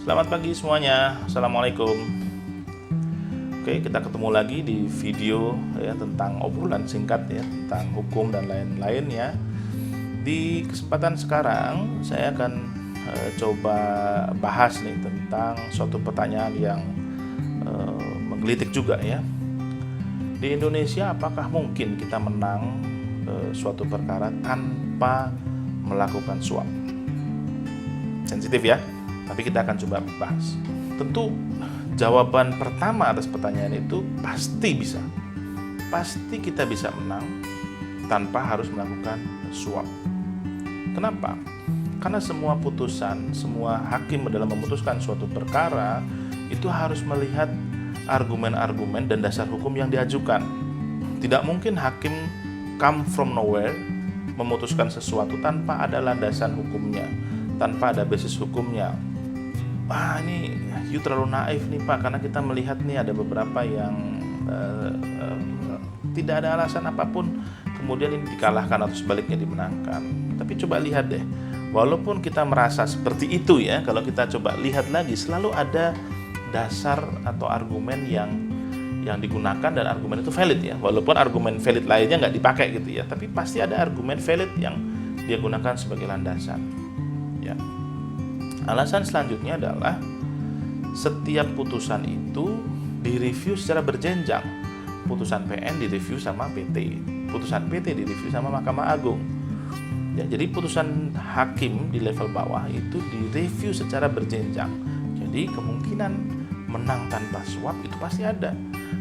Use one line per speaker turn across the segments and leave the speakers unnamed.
Selamat pagi semuanya. Assalamualaikum. Oke, kita ketemu lagi di video ya tentang obrolan singkat ya tentang hukum dan lain-lain ya. Di kesempatan sekarang saya akan coba bahas nih tentang suatu pertanyaan yang menggelitik juga ya. Di Indonesia apakah mungkin kita menang suatu perkara tanpa melakukan suap? Sensitif ya, tapi kita akan coba bahas. Tentu jawaban pertama atas pertanyaan itu pasti bisa. Pasti kita bisa menang tanpa harus melakukan suap. Kenapa? Karena semua putusan, semua hakim dalam memutuskan suatu perkara itu harus melihat argumen-argumen dan dasar hukum yang diajukan. Tidak mungkin hakim come from nowhere memutuskan sesuatu tanpa ada landasan hukumnya, tanpa ada basis hukumnya. Ini you terlalu naif nih Pak, karena kita melihat nih ada beberapa yang tidak ada alasan apapun kemudian ini dikalahkan atau sebaliknya dimenangkan. Tapi coba lihat deh, walaupun kita merasa seperti itu ya, kalau kita coba lihat lagi selalu ada dasar atau argumen yang digunakan dan argumen itu valid ya, walaupun argumen valid lainnya nggak dipakai gitu ya, tapi pasti ada argumen valid yang dia gunakan sebagai landasan ya. Alasan selanjutnya adalah setiap putusan itu direview secara berjenjang. Putusan PN direview sama PT, putusan PT direview sama Mahkamah Agung ya, jadi putusan hakim di level bawah itu direview secara berjenjang. Jadi kemungkinan menang tanpa suap itu pasti ada.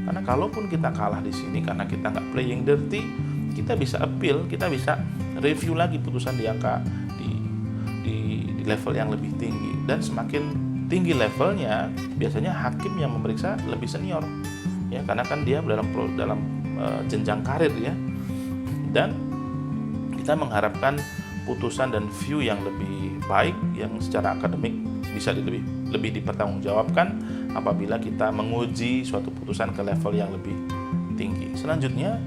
Karena kalaupun kita kalah di sini karena kita nggak playing dirty, kita bisa appeal, kita bisa review lagi putusan di angka di level yang lebih tinggi. Dan semakin tinggi levelnya, biasanya hakim yang memeriksa lebih senior ya, karena kan dia dalam jenjang karir ya. Dan kita mengharapkan putusan dan view yang lebih baik, yang secara akademik bisa lebih dipertanggungjawabkan apabila kita menguji suatu putusan ke level yang lebih tinggi. Selanjutnya,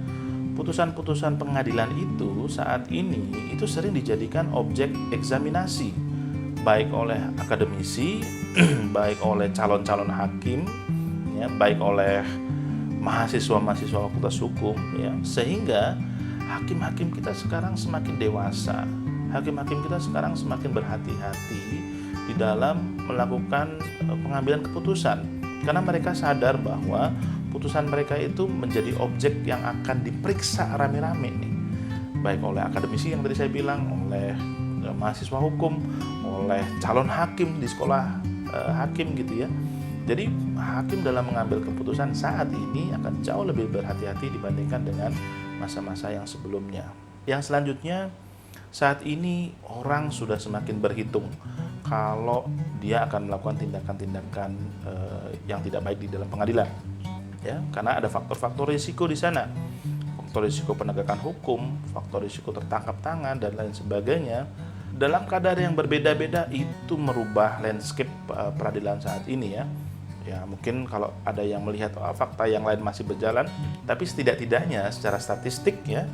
putusan-putusan pengadilan itu saat ini itu sering dijadikan objek eksaminasi, baik oleh akademisi, baik oleh calon-calon hakim, ya, baik oleh mahasiswa-mahasiswa fakultas hukum, ya, sehingga hakim-hakim kita sekarang semakin dewasa, hakim-hakim kita sekarang semakin berhati-hati di dalam melakukan pengambilan keputusan, karena mereka sadar bahwa putusan mereka itu menjadi objek yang akan diperiksa rame-rame nih, baik oleh akademisi yang tadi saya bilang, oleh mahasiswa hukum, oleh calon hakim di sekolah hakim gitu ya. Jadi hakim dalam mengambil keputusan saat ini akan jauh lebih berhati-hati dibandingkan dengan masa-masa yang sebelumnya. Yang selanjutnya, saat ini orang sudah semakin berhitung kalau dia akan melakukan tindakan-tindakan yang tidak baik di dalam pengadilan, ya, karena ada faktor-faktor risiko di sana, faktor risiko penegakan hukum, faktor risiko tertangkap tangan dan lain sebagainya. Dalam kadar yang berbeda-beda itu merubah landscape peradilan saat ini ya. Ya mungkin kalau ada yang melihat fakta yang lain masih berjalan, tapi setidak-tidaknya secara statistik ya,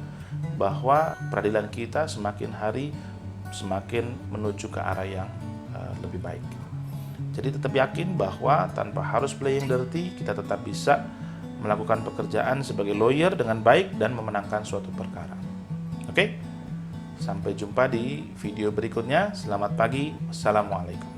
bahwa peradilan kita semakin hari semakin menuju ke arah yang lebih baik. Jadi tetap yakin bahwa tanpa harus playing dirty, kita tetap bisa melakukan pekerjaan sebagai lawyer dengan baik dan memenangkan suatu perkara. Oke? Sampai jumpa di video berikutnya. Selamat pagi. Assalamualaikum.